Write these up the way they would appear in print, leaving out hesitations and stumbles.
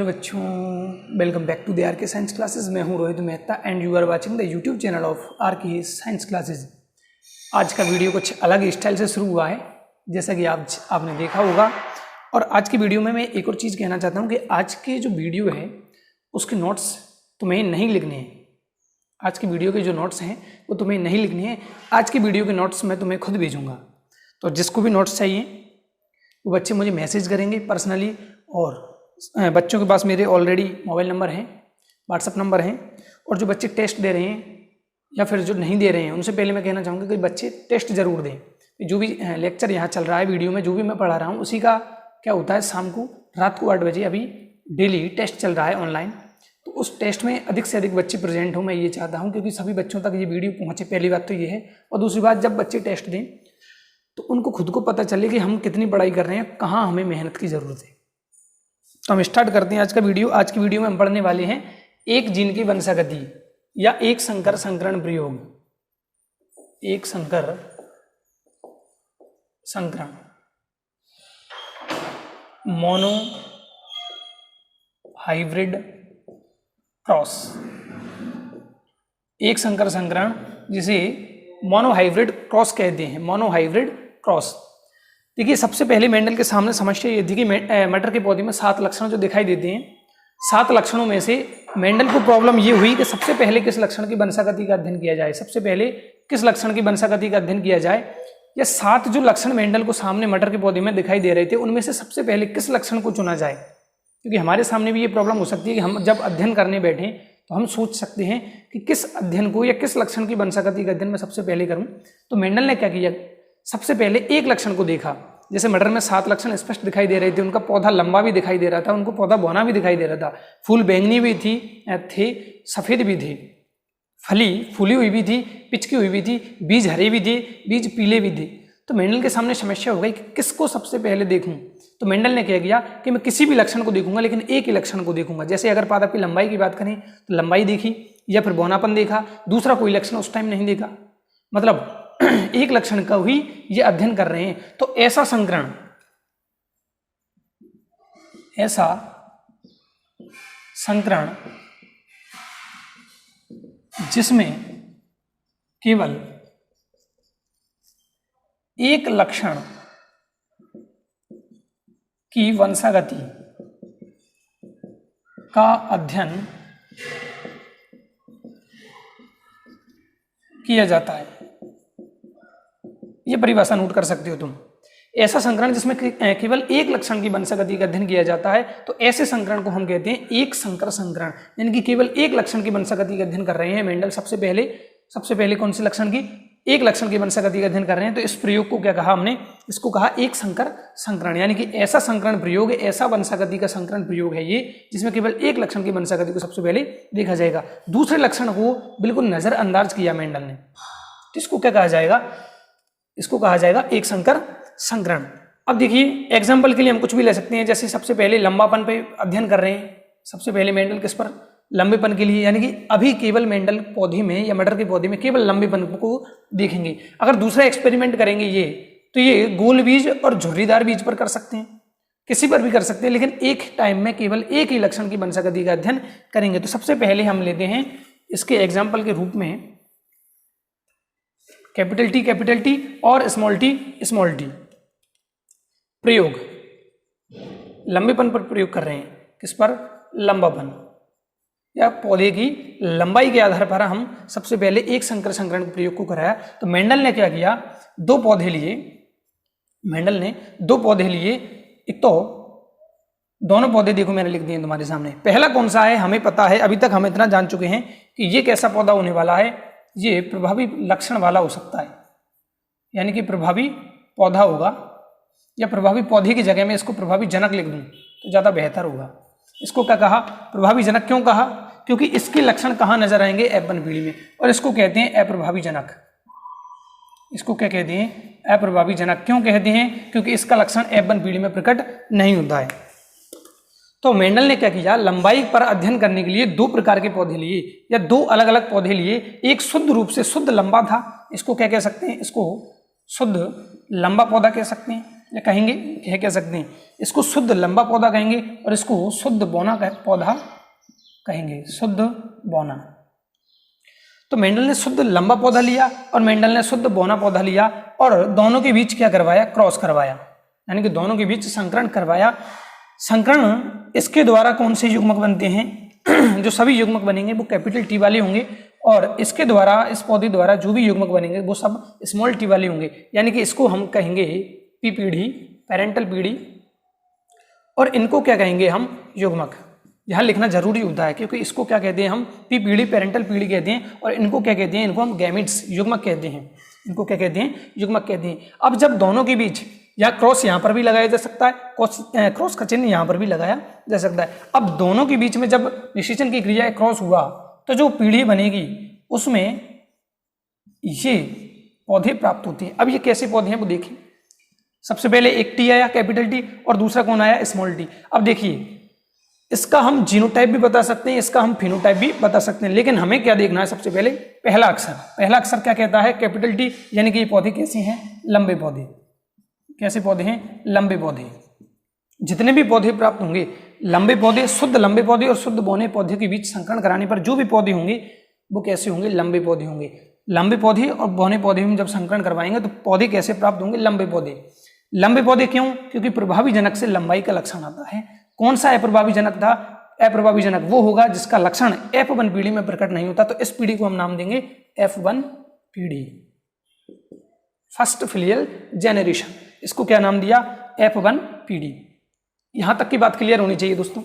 बच्चों, welcome back to the R K science classes. मैं हूं Rohit Mehta and you are watching the YouTube channel of R K science classes. आज का video कुछ अलग स्टाइल से शुरू हुआ है, जैसा कि आपने देखा होगा। और आज की वीडियो में मैं एक और चीज़ कहना चाहता हूं कि आज के जो वीडियो है उसके नोट्स तुम्हें नहीं लिखने हैं। आज की वीडियो के जो नोट्स हैं वो तुम्हें नहीं लिखने हैं। आज की वीडियो के नोट्स मैं तुम्हें खुद भेजूँगा। तो जिसको भी नोट्स चाहिए वो बच्चे मुझे मैसेज करेंगे पर्सनली, और बच्चों के पास मेरे ऑलरेडी मोबाइल नंबर हैं, व्हाट्सअप नंबर हैं। और जो बच्चे टेस्ट दे रहे हैं या फिर जो नहीं दे रहे हैं उनसे पहले मैं कहना चाहूँगा कि बच्चे टेस्ट ज़रूर दें। जो भी लेक्चर यहाँ चल रहा है, वीडियो में जो भी मैं पढ़ा रहा हूँ, उसी का क्या होता है, शाम को रात को 8 बजे अभी डेली टेस्ट चल रहा है ऑनलाइन। तो उस टेस्ट में अधिक से अधिक बच्चे प्रेजेंट हों, मैं ये चाहता हूँ, क्योंकि सभी बच्चों तक ये वीडियो पहुँचे। पहली बात तो ये है, और दूसरी बात, जब बच्चे टेस्ट दें तो उनको खुद को पता चले कि हम कितनी पढ़ाई कर रहे हैं, कहाँ हमें मेहनत की ज़रूरत है। तो हम स्टार्ट करते हैं आज का वीडियो। आज की वीडियो में हम पढ़ने वाले हैं एक जीन की वंशागति या एक संकर संकरण प्रयोग। एक संकर संकरण, मोनो हाइब्रिड क्रॉस। एक संकर संकरण जिसे मोनो हाइब्रिड क्रॉस कहते हैं, मोनो हाइब्रिड क्रॉस। देखिए, सबसे पहले मेंडल के सामने समस्या ये थी कि मटर के पौधे में 7 लक्षण जो दिखाई देते हैं, 7 लक्षणों में से मेंडल को प्रॉब्लम ये हुई कि सबसे पहले किस लक्षण की वंशागति का अध्ययन किया जाए। सबसे पहले किस लक्षण की वंशागति का अध्ययन किया जाए। या 7 जो लक्षण मेंडल को सामने मटर के पौधे में दिखाई दे रहे थे, उनमें से सबसे पहले किस लक्षण को चुना जाए। क्योंकि हमारे सामने भी ये प्रॉब्लम हो सकती है कि हम जब अध्ययन करने बैठे तो हम सोच सकते हैं कि किस अध्ययन को या किस लक्षण की वंशागति का अध्ययन मैं सबसे पहले करूं। तो मेंडल ने क्या किया, सबसे पहले एक लक्षण को देखा। जैसे मटर में 7 लक्षण स्पष्ट दिखाई दे रहे थे, उनका पौधा लंबा भी दिखाई दे रहा था, उनको पौधा बौना भी दिखाई दे रहा था, फूल बैंगनी भी थे, सफेद भी थे, फली फूली हुई भी थी, पिचकी हुई भी थी, बीज हरे भी थे, बीज पीले भी थे। तो मेंडल के सामने समस्या हो गई कि किसको सबसे पहले देखूं। तो मेंडल ने क्या किया कि मैं किसी भी लक्षण को देखूंगा, लेकिन एक ही लक्षण को देखूंगा। जैसे अगर पादप की लंबाई की बात करें तो लंबाई देखी, या फिर बौनापन देखा, दूसरा कोई लक्षण उस टाइम नहीं देखा। मतलब एक लक्षण का ही ये अध्ययन कर रहे हैं। तो ऐसा संकरण जिसमें केवल एक लक्षण की वंशागति का अध्ययन किया जाता है। यह परिभाषा नोट कर सकते हो तुम। ऐसा संकरण जिसमें केवल एक लक्षण की वंशागति का अध्ययन किया जाता है, तो ऐसे संकरण को हम कहते हैं एक संकर संकरण। यानी कि केवल एक लक्षण की वंशागति का अध्ययन कर रहे हैं मेंडल। सबसे पहले कौन से लक्षण की, एक लक्षण की वंशागति का अध्ययन कर रहे हैं। तो इस प्रयोग को क्या कहा हमने, इसको कहा एक संकर संकरण। यानी कि ऐसा संकरण प्रयोग, ऐसा वंशागति का संकरण प्रयोग है ये, जिसमें केवल एक लक्षण की वंशागति को सबसे पहले देखा जाएगा। दूसरे लक्षण को बिल्कुल नजरअंदाज किया मेंडल ने। तो इसको क्या कहा जाएगा, इसको कहा जाएगा एक संकर संकरण। अब देखिए, एग्जाम्पल के लिए हम कुछ भी ले सकते हैं। जैसे सबसे पहले लंबापन पे अध्ययन कर रहे हैं, सबसे पहले मेंडल किस पर, लंबेपन के लिए। यानी कि अभी केवल मेंडल पौधे में या मटर के पौधे में केवल लंबेपन को देखेंगे। अगर दूसरा एक्सपेरिमेंट करेंगे ये, तो ये गोल बीज और झुर्रीदार बीज पर कर सकते हैं, किसी पर भी कर सकते हैं, लेकिन एक टाइम में केवल एक ही लक्षण की वंशागति का अध्ययन करेंगे। तो सबसे पहले हम लेते हैं इसके एग्जाम्पल के रूप में कैपिटल टी और स्मॉल टी प्रयोग। लंबेपन पर प्रयोग कर रहे हैं, किस पर, लंबापन या पौधे की लंबाई के आधार पर हम सबसे पहले एक संकर संकरण प्रयोग को कराया। तो मेंडल ने क्या किया, दो पौधे लिए। एक तो दोनों पौधे देखो मैंने लिख दिए तुम्हारे सामने। पहला कौन सा है हमें पता है, अभी तक हम इतना जान चुके हैं कि ये कैसा पौधा होने वाला है, ये प्रभावी लक्षण वाला हो सकता है। यानी कि प्रभावी पौधा होगा, या प्रभावी पौधे की जगह में इसको प्रभावी जनक लिख दूं तो ज्यादा बेहतर होगा। इसको क्या कहा, प्रभावी जनक। क्यों कहा, क्योंकि इसके लक्षण कहाँ नजर आएंगे, F1 पीढ़ी में, और इसको कहते हैं अप्रभावी जनक। इसको क्या कहते हैं, अप्रभावी जनक। क्यों कहते हैं, क्योंकि इसका लक्षण F1 पीढ़ी में प्रकट नहीं होता है। तो मेंडल ने क्या किया, लंबाई पर अध्ययन करने के लिए 2 प्रकार के पौधे लिए, या 2 अलग अलग पौधे लिए। एक शुद्ध रूप से शुद्ध लंबा था, इसको क्या कह सकते हैं, इसको शुद्ध लंबा पौधा कह सकते हैं। या कहेंगे कह सकते हैं, इसको शुद्ध लंबा पौधा कहेंगे और इसको शुद्ध बौना पौधा कहेंगे, शुद्ध बौना। तो मेंडल ने शुद्ध लंबा पौधा लिया और मेंडल ने शुद्ध बौना पौधा लिया और दोनों के बीच क्या करवाया, क्रॉस करवाया, यानी कि दोनों के बीच संकरण करवाया। संकरण इसके द्वारा कौन से युग्मक बनते हैं, जो सभी युग्मक बनेंगे वो कैपिटल टी वाले होंगे और इसके द्वारा, इस पौधे द्वारा जो भी युग्मक बनेंगे वो सब स्मॉल टी वाले होंगे, यानी कि इसको हम कहेंगे पी पीढ़ी, पेरेंटल पीढ़ी, और इनको क्या कहेंगे हम, युग्मक। यहाँ लिखना जरूरी होता है क्योंकि इसको क्या कहते हैं हम, पी पीढ़ी, पेरेंटल पीढ़ी कहते हैं, और इनको क्या कहते हैं, इनको हम गैमिट्स, युग्मक कहते हैं। इनको क्या कहते हैं, युग्मक कहते हैं। अब जब दोनों के बीच या क्रॉस यहाँ पर भी लगाया जा सकता है, क्रॉस का चिन्ह यहाँ पर भी लगाया जा सकता है। अब दोनों के बीच में जब निषेचन की क्रिया क्रॉस हुआ तो जो पीढ़ी बनेगी उसमें ये पौधे प्राप्त होते हैं। अब ये कैसे पौधे हैं वो देखिए। सबसे पहले एक टी आया, कैपिटल टी, और दूसरा कौन आया, स्मॉल टी। अब देखिए इसका हम जीनोटाइप भी बता सकते हैं, इसका हम फिनोटाइप भी बता सकते हैं, लेकिन हमें क्या देखना है, सबसे पहले पहला अक्षर। पहला अक्षर क्या कहता है, कैपिटल टी, यानी कि ये पौधे कैसे हैं, लंबे पौधे। कैसे पौधे हैं, लंबे पौधे। जितने भी पौधे प्राप्त होंगे, लंबे पौधे, शुद्ध लंबे पौधे और शुद्ध बौने पौधे के बीच संकरण कराने पर जो भी पौधे होंगे वो कैसे होंगे, लंबे पौधे होंगे। लंबे पौधे और बौने पौधे में जब संकरण करवाएंगे तो पौधे कैसे प्राप्त होंगे, लंबे पौधे। लंबे पौधे क्यों, क्योंकि प्रभावी जनक से लंबाई का लक्षण आता है। कौन सा अप्रभावी जनक था, अप्रभावी जनक वो होगा जिसका लक्षण F1 पीढ़ी में प्रकट नहीं होता। तो इस पीढ़ी को हम नाम देंगे F1 पीढ़ी, फर्स्ट फिलियल जेनरेशन। इसको क्या नाम दिया, F1 पीढ़ी। यहां तक की बात क्लियर होनी चाहिए दोस्तों।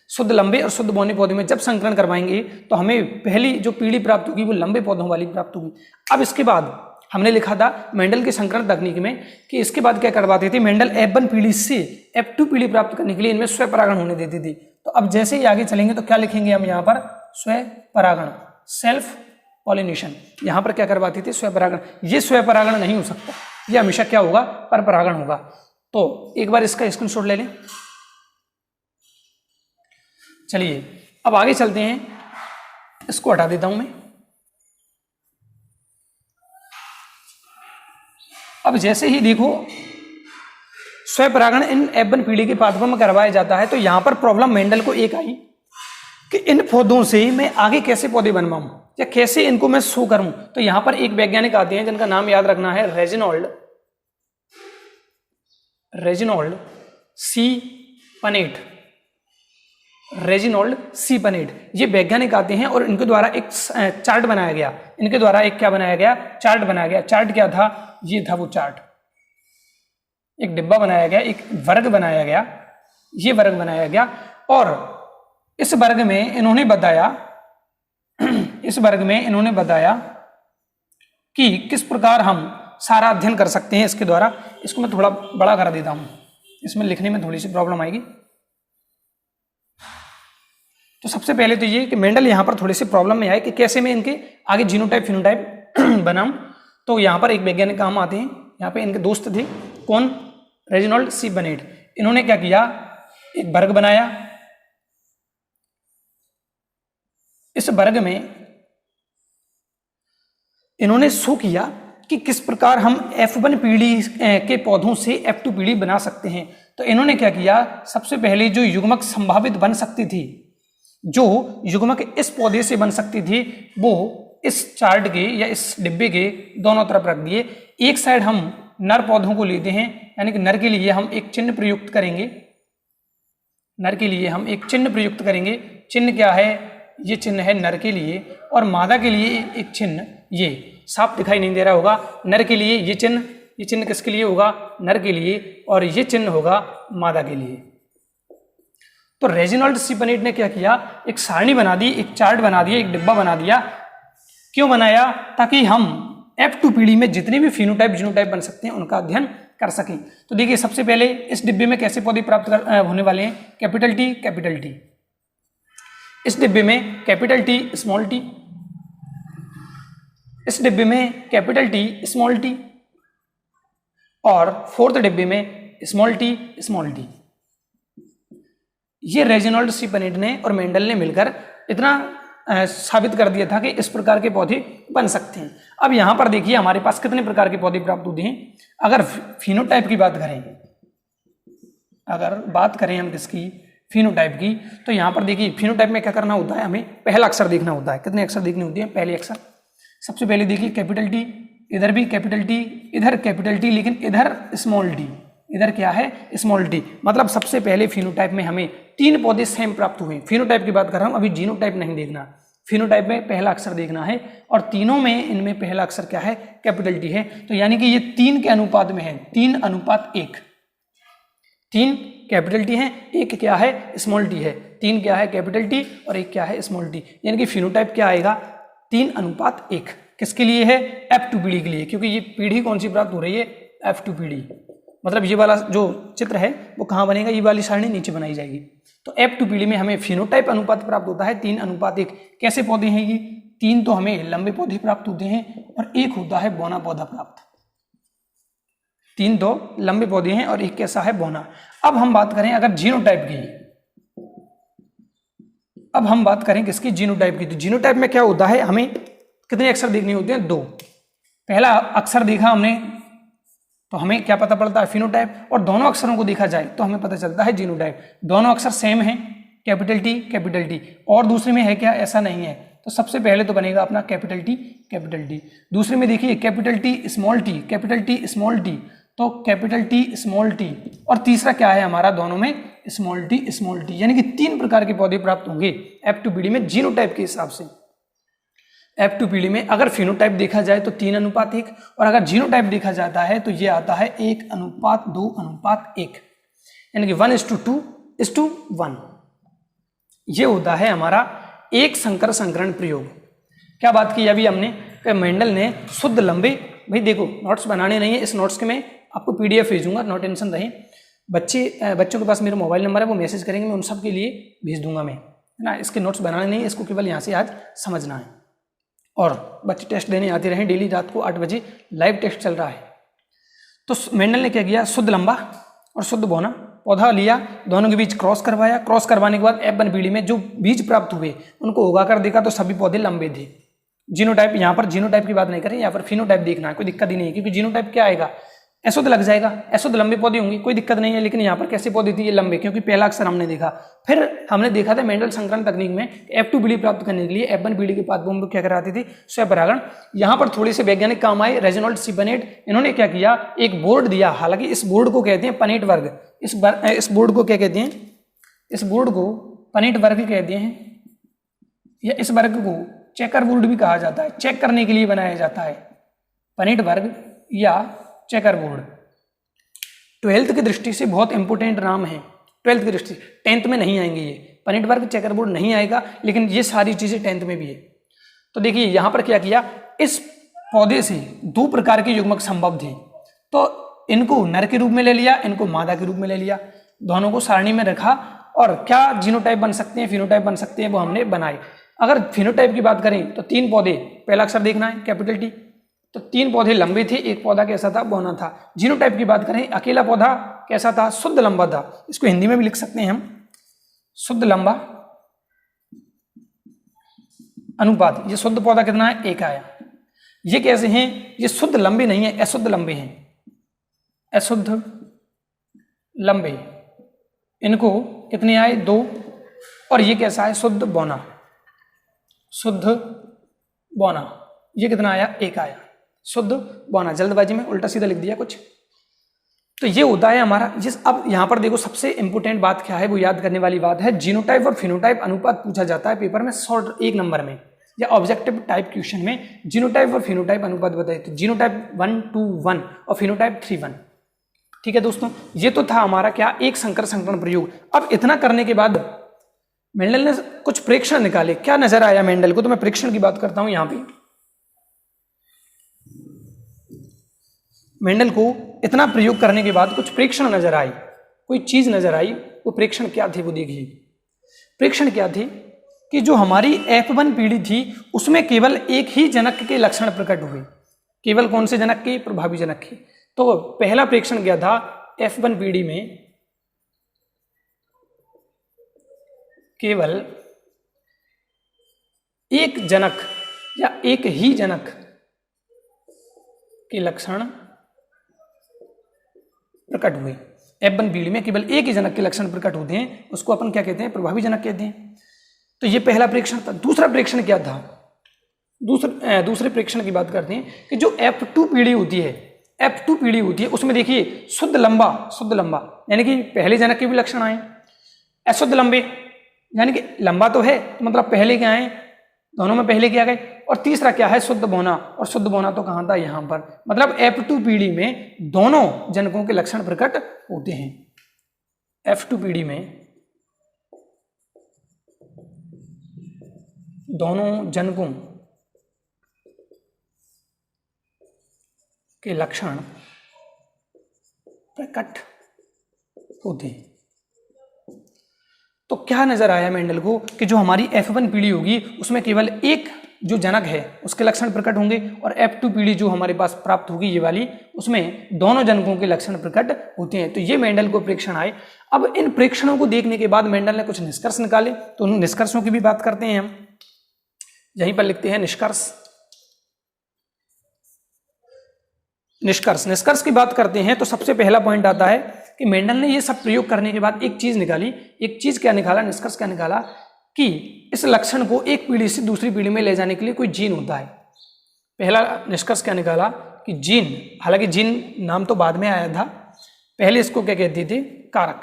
शुद्ध लंबे और शुद्ध बौने पौधे में जब संकरण करवाएंगे तो हमें पहली जो पीढ़ी प्राप्त होगी वो लंबे पौधों वाली प्राप्त होगी। अब इसके बाद हमने लिखा था मेंडल के संकरण तकनीक में कि इसके बाद क्या करवाते थे, मेंडल F1 पीढ़ी से F2 पीढ़ी प्राप्त करने के लिए इनमें स्वपरागण होने देती थी। तो अब जैसे ही आगे चलेंगे तो क्या लिखेंगे हम यहाँ पर, स्वपरागण, सेल्फ पॉलिनेशन। यहाँ पर क्या करवाती थी, स्वपरागण। ये स्वपरागण नहीं हो सकता, ये हमेशा क्या होगा, परपरागण होगा। तो एक बार इसका स्क्रीनशॉट ले लें। चलिए अब आगे चलते हैं, इसको हटा देता हूं मैं। अब जैसे ही देखो स्वपरागण इन F1 पीढ़ी के पादपों में करवाया जाता है तो यहां पर प्रॉब्लम मेंडल को एक आई कि इन पौधों से मैं आगे कैसे पौधे बनवाऊं या कैसे इनको मैं शो करूं। तो यहां पर एक वैज्ञानिक आते हैं जिनका नाम याद रखना है, रेजिनॉल्ड सी पनेट। रेजिनॉल्ड सी पनेट ये वैज्ञानिक आते हैं और इनके द्वारा एक चार्ट बनाया गया। इनके द्वारा एक क्या बनाया गया, चार्ट बनाया गया। चार्ट क्या था, ये था वो चार्ट। एक डिब्बा बनाया गया, एक वर्ग बनाया गया, ये वर्ग बनाया गया और इस वर्ग में इन्होंने बताया कि किस प्रकार हम सारा अध्ययन कर सकते हैं इसके द्वारा। इसको मैं थोड़ा बड़ा कर देता हूं, इसमें लिखने में थोड़ी सी प्रॉब्लम आएगी। तो सबसे पहले तो ये कि मेंडल यहाँ पर थोड़ी सी प्रॉब्लम में आए कि कैसे मैं इनके आगे जीनोटाइप फिनोटाइप बनाऊं। तो यहाँ पर एक वैज्ञानिक काम आते हैं, यहाँ पे इनके दोस्त थे, कौन, रेजिनॉल्ड सी पनेट। इन्होंने क्या किया, एक वर्ग बनाया। इस वर्ग में इन्होंने शो किया कि किस प्रकार हम F1 पीढ़ी के पौधों से F2 पीढ़ी बना सकते हैं। तो इन्होंने क्या किया, सबसे पहले जो युग्मक संभावित बन सकती थी, जो युग्मक इस पौधे से बन सकती थी, वो इस चार्ट के या इस डिब्बे के दोनों तरफ रख दिए। एक साइड हम नर पौधों को लेते हैं, यानी कि नर के लिए हम एक चिन्ह प्रयुक्त करेंगे। नर के लिए हम एक चिन्ह प्रयुक्त करेंगे। चिन्ह क्या है, ये चिन्ह है नर के लिए, और मादा के लिए एक चिन्ह, ये साफ दिखाई नहीं दे रहा होगा। नर के लिए ये चिन्ह किसके लिए होगा, नर के लिए, और ये चिन्ह होगा मादा के लिए। तो रेजिनॉल्ड सी पनेट ने क्या किया, एक सारणी बना दी, एक चार्ट बना दिया, एक डिब्बा बना दिया। क्यों बनाया, ताकि हम F2 पीढ़ी में जितने भी फिनोटाइप जीनोटाइप बन सकते हैं उनका अध्ययन कर सकें। तो देखिए सबसे पहले इस डिब्बे में कैसे पौधे प्राप्त होने वाले हैं, कैपिटल टी कैपिटल टी। इस डिब्बे में कैपिटल टी स्मॉल टी, इस डिब्बे में कैपिटल टी स्मॉल टी, और फोर्थ डिब्बे में स्मॉल टी स्मॉल टी। ये रेजिनॉल्ड सी पनेट ने और मेंडल ने मिलकर इतना साबित कर दिया था कि इस प्रकार के पौधे बन सकते हैं। अब यहाँ पर देखिए हमारे पास कितने प्रकार के पौधे प्राप्त होते हैं। अगर फिनोटाइप की बात करें, अगर बात करें हम किसकी, फिनोटाइप की, तो यहाँ पर देखिए फिनोटाइप में क्या करना होता है, हमें पहला अक्षर देखना होता है। कितने अक्षर देखने होते हैं, पहले अक्षर। सबसे पहले देखिए कैपिटल टी, इधर भी कैपिटल टी, इधर कैपिटल टी, लेकिन इधर स्मॉल टी, इधर क्या है स्मॉल टी। मतलब सबसे पहले फिनोटाइप में हमें 3 पौधे सेम प्राप्त हुए। फिनोटाइप की बात कर रहा हूँ, अभी जीनोटाइप नहीं देखना। फिनोटाइप में पहला अक्षर देखना है और तीनों में इनमें पहला अक्षर क्या है, कैपिटल टी है। तो यानी कि ये 3 के अनुपात में है, 3:1। 3 कैपिटल टी है, 1 क्या है स्मॉल टी है। 3 क्या है कैपिटल टी और 1 क्या है स्मॉल टी। यानी कि फिनोटाइप क्या आएगा, 3:1। किसके लिए है, F2 पीढ़ी के लिए, क्योंकि ये पीढ़ी कौन सी प्राप्त हो रही है, F2 पीढ़ी। मतलब ये वाला जो चित्र है वो कहाँ बनेगा, ये वाली सारणी नीचे बनाई जाएगी। तो F2 पीढ़ी में हमें फिनोटाइप अनुपात प्राप्त होता है 3:1। कैसे पौधे हैं ये, 3 तो हमें लंबे पौधे प्राप्त होते हैं और 1 होता है बौना पौधा प्राप्त। 3 तो लंबे पौधे हैं और 1 कैसा है, बौना। अब हम बात करें अगर जीनोटाइप की, अब हम बात करें किसकी, जीनोटाइप की। तो जीनोटाइप में क्या होता है, हमें कितने अक्षर देखने होते हैं, 2। पहला अक्षर देखा हमने तो हमें क्या पता पड़ता है, फिनोटाइप। और दोनों अक्षरों को देखा जाए तो हमें पता चलता है जीनोटाइप। दोनों अक्षर सेम हैं, कैपिटल टी कैपिटल टी। और दूसरे में है क्या, ऐसा नहीं है। तो सबसे पहले तो बनेगा अपना कैपिटल टी कैपिटल टी। दूसरे में देखिए capital T small T, capital T small T, तो कैपिटल टी स्मॉल टी। और तीसरा क्या है हमारा, दोनों में स्मॉल टी। यानी कि 3 प्रकार के पौधे प्राप्त होंगे F2 पीढ़ी में जीनोटाइप के हिसाब से। F2 पीढ़ी में अगर फिनोटाइप देखा जाए तो 3:1, और अगर जीनोटाइप देखा जाता है तो ये आता है 1:2:1, यानी कि 1:2:1। ये होता है हमारा एक संकर संकरण प्रयोग। क्या बात की अभी हमने, मेंडल ने शुद्ध लंबे, भाई देखो नोट्स बनाने नहीं है, इस नोट्स के मैं आपको PDF भेजूंगा, नो टेंशन रहे। बच्चों के पास मेरा मोबाइल नंबर है, वो मैसेज करेंगे, मैं उन सब के लिए भेज दूंगा मैं, है ना। इसके नोट्स बनाने नहीं है, इसको केवल यहाँ से आज समझना है। और बच्चे टेस्ट देने आते रहे, डेली रात को 8 बजे लाइव टेस्ट चल रहा है। तो मेंडल ने क्या किया, शुद्ध लंबा और शुद्ध बौना पौधा लिया, दोनों के बीच क्रॉस करवाया। क्रॉस करवाने के बाद F1 पीढ़ी में जो बीज प्राप्त हुए उनको उगाकर देखा तो सभी पौधे लंबे थे। जीनोटाइप, यहाँ पर जीनोटाइप की बात नहीं करें, यहाँ पर फिनोटाइप देखना है, कोई दिक्कत ही नहीं है, क्योंकि जीनोटाइप क्या आएगा, एसोद लग जाएगा, एसोद लंबे पौधे होंगे, कोई दिक्कत नहीं है। लेकिन यहाँ पर कैसे पौधे थे, ये लंबे, क्योंकि पहला अक्षर हमने देखा। फिर हमने देखा था मेंडल संकरण तकनीक में F2 पीढ़ी प्राप्त करने के लिए F1 पीढ़ी के पादपों में क्या कराती थी, स्वपरागण। यहाँ पर थोड़े से वैज्ञानिक काम आए, रेजिनॉल्ड सी बनेट, इन्होंने क्या किया, एक बोर्ड दिया। हालांकि इस बोर्ड को कहते हैं पनेट वर्ग। इस बोर्ड को क्या कहते हैं, इस बोर्ड को पनेट वर्ग कहते हैं, या इस वर्ग को चेकर बोर्ड भी कहा जाता है। चेक करने के लिए बनाया जाता है, पनेट वर्ग या चेकर बोर्ड। 12th की दृष्टि से बहुत इंपोर्टेंट नाम है, 12th की दृष्टि, 10th में नहीं आएंगे ये, पनेट वर्ग चेकर बोर्ड नहीं आएगा, लेकिन ये सारी चीजें 10th में भी है। तो देखिए यहाँ पर क्या किया, इस पौधे से 2 प्रकार के युग्मक संभव थे, तो इनको नर के रूप में ले लिया, इनको मादा के रूप में ले लिया, दोनों को सारणी में रखा, और क्या जीनोटाइप बन सकते हैं, फिनोटाइप बन सकते हैं, वो हमने बनाए। अगर फिनोटाइप की बात करें तो 3 पौधे, पहला अक्षर देखना है कैपिटल टी, तो 3 पौधे लंबे थे, एक पौधा कैसा था, बौना था। जीनोटाइप की बात करें, अकेला पौधा कैसा था, शुद्ध लंबा था। इसको हिंदी में भी लिख सकते हैं हम, शुद्ध लंबा अनुपात। ये शुद्ध पौधा कितना है, 1 आया। ये कैसे हैं, ये शुद्ध लंबे नहीं है, अशुद्ध लंबे हैं, अशुद्ध लंबे। इनको कितने आए, 2। और ये कैसा है, शुद्ध बौना, शुद्ध बौना। ये कितना आया, 1 आया, शुद्ध बौना। जल्दबाजी में उल्टा सीधा लिख दिया कुछ। तो ये होता है हमारा जिस। अब यहाँ पर देखो सबसे इंपोर्टेंट बात क्या है, वो याद करने वाली बात है, जीनोटाइप और फिनोटाइप अनुपात पूछा जाता है पेपर में शॉर्ट 1 नंबर में, या ऑब्जेक्टिव टाइप क्वेश्चन में जीनोटाइप और फिनोटाइप अनुपात बताए, तो जीनोटाइप 1:1 और फिनोटाइप 3:1। ठीक है दोस्तों, ये तो था हमारा क्या, एक संकर संकरण प्रयोग। अब इतना करने के बाद मेंडल ने कुछ प्रेक्षण निकाले। क्या नजर आया मेंडल को, तो मैं प्रेक्षण की बात करता हूं। यहां पे मेंडल को इतना प्रयोग करने के बाद कुछ प्रेक्षण नजर आई, कोई चीज नजर आई। वो प्रेक्षण क्या थे, वो देखिए। प्रेक्षण क्या थे कि जो हमारी F1 पीढ़ी थी उसमें केवल एक ही जनक के लक्षण प्रकट हुए। केवल कौन से जनक के, प्रभावी जनक के। तो पहला प्रेक्षण क्या था, F1 पीढ़ी में केवल एक जनक या एक ही जनक के लक्षण प्रकट हुए। F1 पीढ़ी में केवल एक ही जनक के लक्षण प्रकट होते हैं, उसको अपन क्या कहते हैं, प्रभावी जनक कहते हैं। तो ये पहला प्रेक्षण था। दूसरा प्रेक्षण क्या था, दूसरे प्रेक्षण की बात करते हैं कि जो F2 पीढ़ी होती है, F2 पीढ़ी होती है, उसमें देखिए शुद्ध लंबा यानी कि पहले जनक के भी लक्षण आए, अशुद्ध लंबे यानी कि लंबा तो है तो मतलब पहले क्या आए, दोनों में पहले क्या गए, और तीसरा क्या है, शुद्ध बोना, और शुद्ध बोना तो कहाँ था, यहाँ पर। मतलब F2 पीढ़ी में दोनों जनकों के लक्षण प्रकट होते हैं। F2 पीढ़ी में दोनों जनकों के लक्षण प्रकट होते हैं। तो क्या नजर आया मेंडल को कि जो हमारी F1 पीढ़ी होगी उसमें केवल एक जो जनक है उसके लक्षण प्रकट होंगे, और F2 पीढ़ी जो हमारे पास प्राप्त होगी ये वाली, उसमें दोनों जनकों के लक्षण प्रकट होते हैं। तो ये मेंडल को प्रेक्षण आए। अब इन प्रेक्षणों को देखने के बाद मेंडल ने कुछ निष्कर्ष निकाले, तो उन निष्कर्षों की भी बात करते हैं हम। यहीं पर लिखते हैं निष्कर्ष की बात करते हैं। तो सबसे पहला पॉइंट आता है कि मेंडल ने ये सब प्रयोग करने के बाद एक चीज निकाली। एक चीज क्या निकाला, निष्कर्ष क्या निकाला कि इस लक्षण को एक पीढ़ी से दूसरी पीढ़ी में ले जाने के लिए कोई जीन होता है। पहला निष्कर्ष क्या निकाला कि जीन, हालांकि जीन नाम तो बाद में आया था, पहले इसको क्या कहते थे, कारक।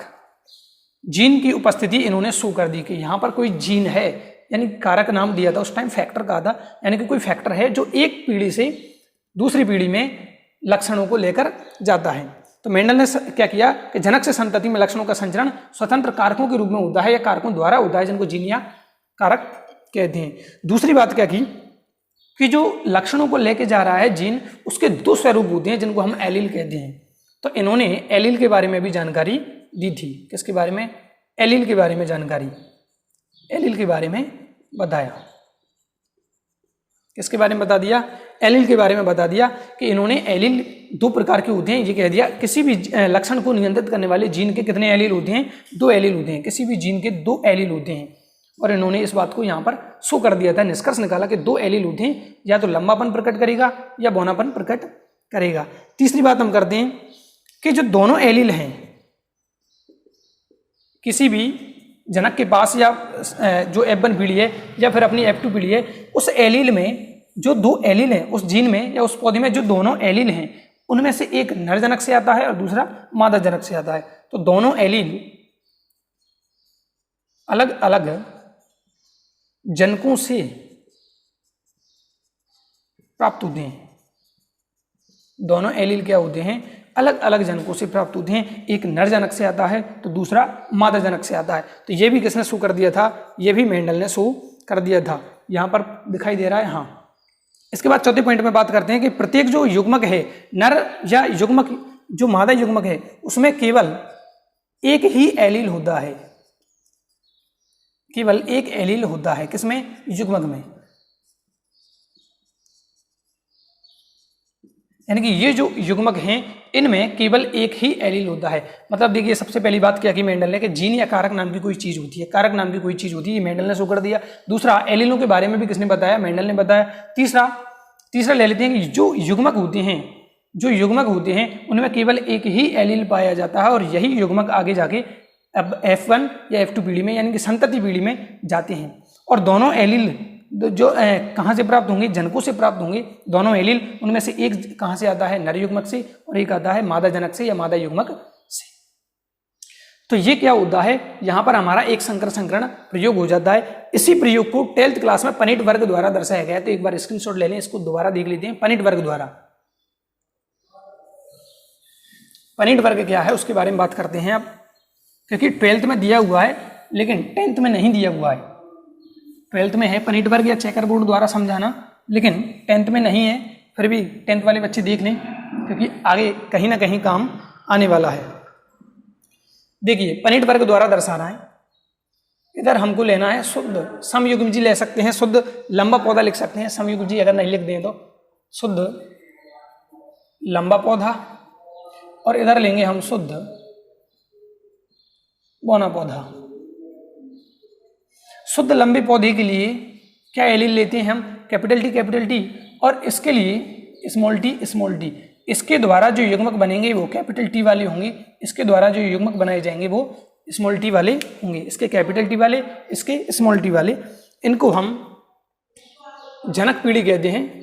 जीन की उपस्थिति इन्होंने शो कर दी कि यहाँ पर कोई जीन है, यानी कारक नाम दिया था, उस टाइम फैक्टर कहा था, यानी कि कोई फैक्टर है जो एक पीढ़ी से दूसरी पीढ़ी में लक्षणों को लेकर जाता है। तो मेंडल ने क्या किया कि जनक से संतति में लक्षणों का संचरण स्वतंत्र कारकों के रूप में होता है या कारकों द्वारा होता है, जिनको जीन या कारक कहते हैं। दूसरी बात क्या की कि जो लक्षणों को लेके जा रहा है जीन, उसके दो स्वरूप होते हैं जिनको हम एलील कहते हैं। तो इन्होंने एलील के बारे में भी जानकारी दी थी। किसके बारे में, एलील के बारे में जानकारी, एलील के बारे में बताया। किसके बारे में बता दिया, एलील के बारे में बता दिया कि इन्होंने एलील दो प्रकार के होते हैं, ये कह दिया किसी भी लक्षण को नियंत्रित करने वाले जीन के कितने एलील होते हैं, 2 एलील होते हैं। किसी भी जीन के 2 एलील होते हैं, और इन्होंने इस बात को यहाँ पर शो कर दिया था, निष्कर्ष निकाला कि 2 एलील होते हैं, या तो लंबापन प्रकट करेगा या बौनापन प्रकट करेगा। तीसरी बात हम करते हैं कि जो दोनों एलील हैं किसी भी जनक के पास, या जो F1 पीढ़ी है या फिर अपनी F2 पीढ़ी है, उस एलील में जो 2 एलील हैं, उस जीन में या उस पौधे में जो दोनों एलील हैं, उनमें से एक नर जनक से आता है और दूसरा मादा जनक से आता है। तो दोनों एलील अलग अलग जनकों से प्राप्त होते हैं। दोनों एलील क्या होते हैं, अलग अलग जनकों से प्राप्त होते हैं। एक नर जनक से आता है तो दूसरा मादा जनक से आता है। तो ये भी किसने शो कर दिया था, ये भी मेंडल ने शो कर दिया था। यहाँ पर दिखाई दे रहा है, हाँ। इसके बाद चौथे पॉइंट में बात करते हैं कि प्रत्येक जो युग्मक है, नर या युग्मक, जो मादा युग्मक है, उसमें केवल एक ही एलील होता है, केवल एक एलील होता है। किसमें, युग्मक में। यानी कि ये जो युग्मक हैं इनमें केवल एक ही एलील होता है। मतलब देखिए, सबसे पहली बात क्या की मेंडल ने कि जीन या कारक नाम की कोई चीज होती है, कारक नाम की कोई चीज होती है, ये मेंडल ने शो कर दिया। दूसरा, एलीलों के बारे में भी किसने बताया, मेंडल ने बताया। तीसरा ले लेते हैं कि जो युग्मक होते हैं उनमें केवल एक ही एलील पाया जाता है, और यही युग्मक आगे जाके अब F1 या F2 पीढ़ी में यानी कि संतति पीढ़ी में जाते हैं। और दोनों एलील जो कहाँ से प्राप्त होंगे, जनकों से प्राप्त होंगे। दोनों एलील, उनमें से एक कहाँ से आता है, नर युग्मक से, और एक आता है मादा जनक से या मादा युग्मक से। तो ये क्या होता है, यहाँ पर हमारा एक संकर संकरण प्रयोग हो जाता है। इसी प्रयोग को 12th क्लास में पनिट वर्ग द्वारा दर्शाया गया है। तो एक बार स्क्रीनशॉट ले लें, इसको दोबारा देख लेते हैं। पनिट वर्ग द्वारा, पनिट वर्ग क्या है उसके बारे में बात करते हैं अब, क्योंकि 12th में दिया हुआ है लेकिन 10th में नहीं दिया हुआ है। 12th में है पनिट वर्ग या चेकर बोर्ड द्वारा समझाना, लेकिन 10th में नहीं है। फिर भी 10th वाले बच्चे देख लें, क्योंकि आगे कहीं ना कहीं काम आने वाला है। देखिए, पनिट वर्ग द्वारा दर्शाना है। इधर हमको लेना है शुद्ध समयुग्मजी, ले सकते हैं शुद्ध लंबा पौधा लिख सकते हैं। समयुग्मजी अगर नहीं लिख दें तो शुद्ध लंबा पौधा, और इधर लेंगे हम शुद्ध बौना पौधा। शुद्ध लंबे पौधे के लिए क्या एलील लेते हैं हम, कैपिटल टी, और इसके लिए स्मॉल टी। इसके द्वारा जो युग्मक बनेंगे वो कैपिटल टी वाले होंगे, इसके द्वारा जो युग्मक बनाए जाएंगे वो स्मॉल टी वाले होंगे, इसके कैपिटल टी वाले, इसके स्मॉल टी वाले। इनको हम जनक पीढ़ी कहते हैं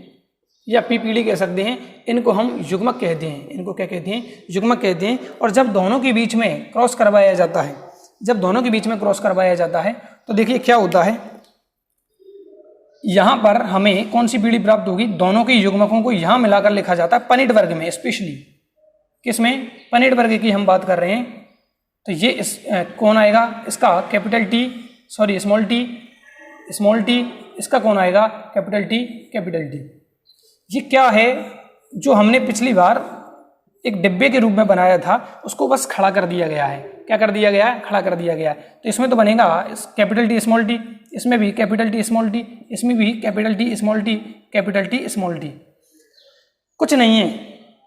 या पी पीढ़ी कह सकते हैं, इनको हम युग्मक कहते हैं। इनको क्या कहते हैं? युग्मक कहते हैं। और जब दोनों के बीच में क्रॉस करवाया जाता है, जब दोनों के बीच में क्रॉस करवाया जाता है तो देखिए क्या होता है, यहां पर हमें कौन सी पीढ़ी प्राप्त होगी? दोनों के युग्मकों को यहां मिलाकर लिखा जाता है पनिट वर्ग में, स्पेशली किसमें? पनिट वर्ग की हम बात कर रहे हैं। तो ये कौन आएगा? इसका capital T, sorry small T, इसका कौन आएगा? Capital T, capital T. ये क्या है? जो हमने पिछली बार एक डिब्बे के रूप में बनाया था उसको बस खड़ा कर दिया गया है। क्या कर दिया गया है? खड़ा कर दिया गया है। तो इसमें तो बनेगा कैपिटल टी स्मॉल टी, इसमें भी कैपिटल टी स्मॉल टी, इसमें भी capital T small T, capital T small T. कुछ नहीं है,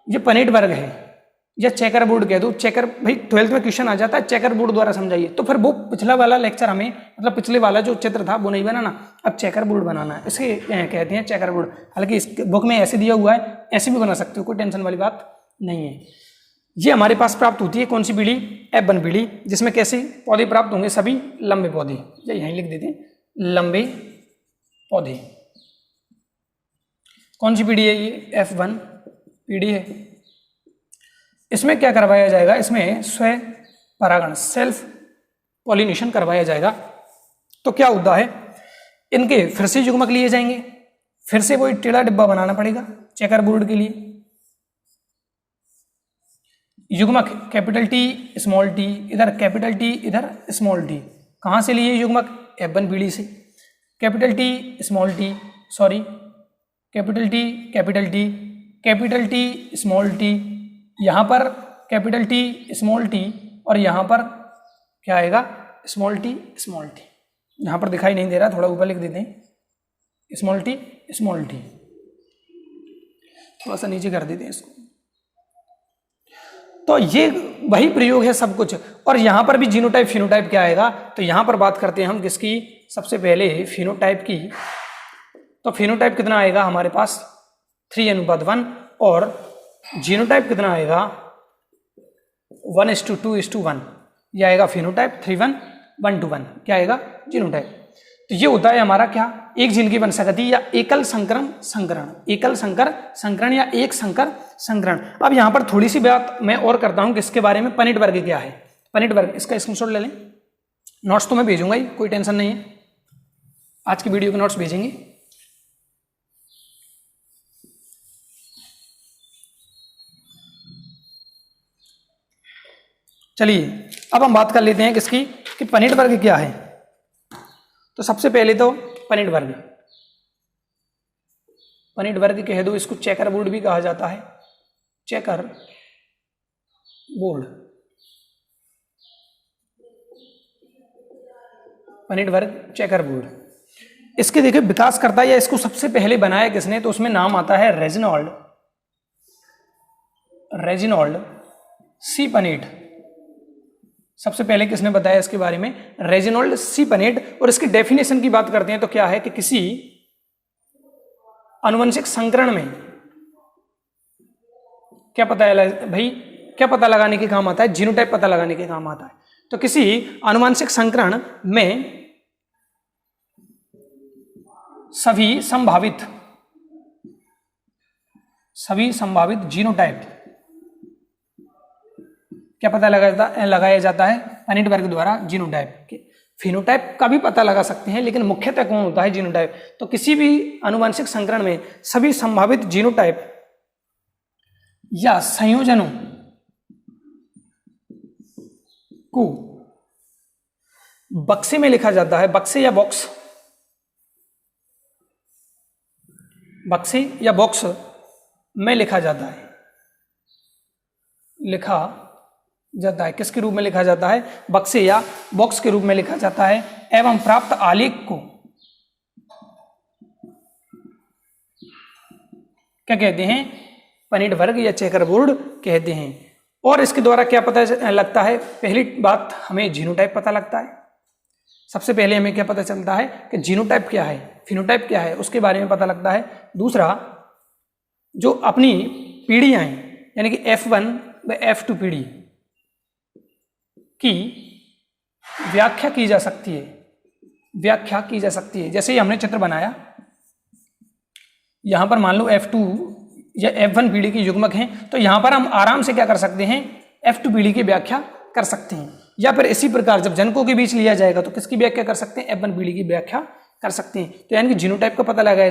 ये पनिट वर्ग है या चेकर बोर्ड कह दो। चेकर, भाई 12th में क्वेश्चन आ जाता है चेकर बोर्ड द्वारा समझाइए, तो फिर वो पिछला वाला लेक्चर हमें, मतलब पिछले वाला जो चित्र था वो नहीं बनाना, अब चेकर बोर्ड बनाना है। इसे कहते हैं चेकर बोर्ड। हालांकि इस बुक में ऐसे दिया हुआ है, ऐसे भी बना सकते हो, कोई टेंशन वाली बात नहीं है। ये हमारे पास प्राप्त होती है कौन सी पीढ़ी? F1 पीढ़ी, जिसमें कैसे पौधे प्राप्त होंगे? सभी लंबे पौधे, या यहीं लिख देते हैं लंबे पौधे। कौन सी पीढ़ी है ये? F1 पीढ़ी है। इसमें क्या करवाया जाएगा? इसमें स्व परागण, सेल्फ पॉलिनेशन करवाया जाएगा। तो क्या होता है, इनके फिर से युग्मक लिए जाएंगे, फिर से कोई टेढ़ा डिब्बा बनाना पड़ेगा चेकर बोर्ड के लिए। युग्मक कैपिटल टी स्मॉल टी, इधर कैपिटल टी, इधर स्मॉल टी। कहाँ से लिए युग्मक? F1 पीढ़ी से। Capital T small T, sorry capital T, capital T, capital T small T, यहाँ पर कैपिटल टी स्मॉल टी, और यहाँ पर क्या आएगा? Small T small T. यहाँ पर दिखाई नहीं दे रहा, थोड़ा ऊपर लिख देते हैं, स्मॉल टी स्मॉल टी। थोड़ा सा नीचे कर देते हैं इसको। तो ये वही प्रयोग है सब कुछ। और यहाँ पर भी जीनोटाइप फिनोटाइप क्या आएगा? तो यहाँ पर बात करते हैं हम किसकी? सबसे पहले फिनोटाइप की। तो फिनोटाइप कितना आएगा हमारे पास? 3:1। और जीनोटाइप कितना आएगा? 1:2:1। यह आएगा फिनोटाइप। 3:1:1:1 क्या आएगा? जीनोटाइप। तो ये होता है हमारा क्या? एक जीन की वंशागति या एकल संकरण संकरण, एकल संकर संकरण या एक संकर संकरण। अब यहाँ पर थोड़ी सी बात मैं और करता हूँ किसके बारे में? पनिट वर्ग क्या है? पनिट वर्ग, इसका स्क्रीनशॉट ले लें। नोट्स तो मैं भेजूंगा ही, कोई टेंशन नहीं है, आज की वीडियो के नोट्स भेजेंगे। चलिए अब हम बात कर लेते हैं किसकी, कि पनिट वर्ग क्या है। तो सबसे पहले तो पनिट वर्ग, पनिट वर्ग कह दो, इसको चेकर बोर्ड भी कहा जाता है, चेकर बोर्ड। पनिट वर्ग चेकर बोर्ड। इसके देखिए विकास करता है या इसको सबसे पहले बनाया किसने? तो उसमें नाम आता है रेजिनॉल्ड सी पनेट। सबसे पहले किसने बताया इसके बारे में? रेजिनॉल्ड सी पनेट। और इसकी डेफिनेशन की बात करते हैं तो क्या है कि किसी आनुवंशिक संकरण में क्या पता है भाई, क्या पता लगाने के काम आता है? जीनोटाइप पता लगाने के काम आता है। तो किसी आनुवंशिक संकरण में सभी संभावित जीनोटाइप क्या पता लगाया जाता है? पनिट वर्ग द्वारा जीनोटाइप के। फिनोटाइप का भी पता लगा सकते हैं, लेकिन मुख्यतः कौन होता है? जीनोटाइप। तो किसी भी आनुवंशिक संकरण में सभी संभावित जीनोटाइप या संयोजनों को बक्से में लिखा जाता है, बक्से या बॉक्स, बक्से या बॉक्स में लिखा जाता है, किसके रूप में लिखा जाता है? बक्से या बॉक्स के रूप में लिखा जाता है। एवं प्राप्त आलेख को क्या कहते हैं? पनिट वर्ग या चेकर बोर्ड कहते हैं। और इसके द्वारा क्या पता लगता है? पहली बात हमें जीनोटाइप पता लगता है। सबसे पहले हमें क्या पता चलता है कि जीनोटाइप क्या है, फिनोटाइप क्या है, उसके बारे में पता लगता है। दूसरा, जो अपनी पीढ़ियां हैं यानी कि F1 व F2 पीढ़ी की व्याख्या की जा सकती है, व्याख्या की जा सकती है। जैसे ही हमने चित्र बनाया, यहां पर मान लो F2 या F1 पीढ़ी की युग्मक हैं, तो यहां पर हम आराम से क्या कर सकते हैं, F2 पीढ़ी की व्याख्या कर सकते हैं। या फिर इसी प्रकार जब जनकों के बीच लिया जाएगा तो किसकी व्याख्या कर सकते हैं, F1 पीढ़ी की व्याख्या कर सकते हैं। तो यानी कि जीनोटाइप का पता लगाया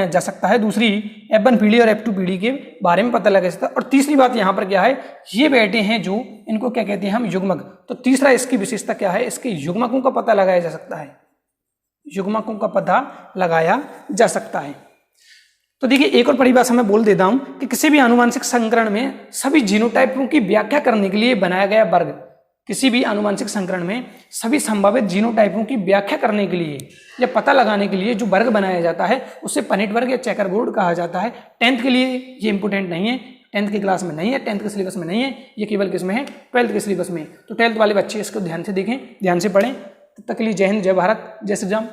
जा सकता है। दूसरी F1 पीढ़ी और F2 पीढ़ी के बारे में पता लगाया सकता है। और तीसरी बात यहाँ पर क्या है, ये बैठे हैं जो, इनको क्या कहते हैं हम, युग्मक। तो तीसरा इसकी विशेषता क्या है, इसके युग्मकों का पता लगाया जा सकता है, युग्मकों का पता लगाया जा सकता है। तो देखिए एक और परिभाषा मैं बोल देता हूं कि किसी भी आनुवंशिक संकरण में सभी जीनोटाइपों की व्याख्या करने के लिए बनाया गया वर्ग, किसी भी आनुवंशिक संकरण में सभी संभावित जीनोटाइपों की व्याख्या करने के लिए या पता लगाने के लिए जो वर्ग बनाया जाता है उसे पनेट वर्ग या चेकर बोर्ड कहा जाता है। 10th के लिए ये इंपोर्टेंट नहीं है, 10th की क्लास में नहीं है, 10th के सिलेबस में नहीं है, ये केवल किस में है, 12th के सिलेबस में। तो 12th वाले बच्चे इसको ध्यान से देखें, ध्यान से पढ़ें। तब तक के लिए जय हिंद, जय भारत, जय श्री राम।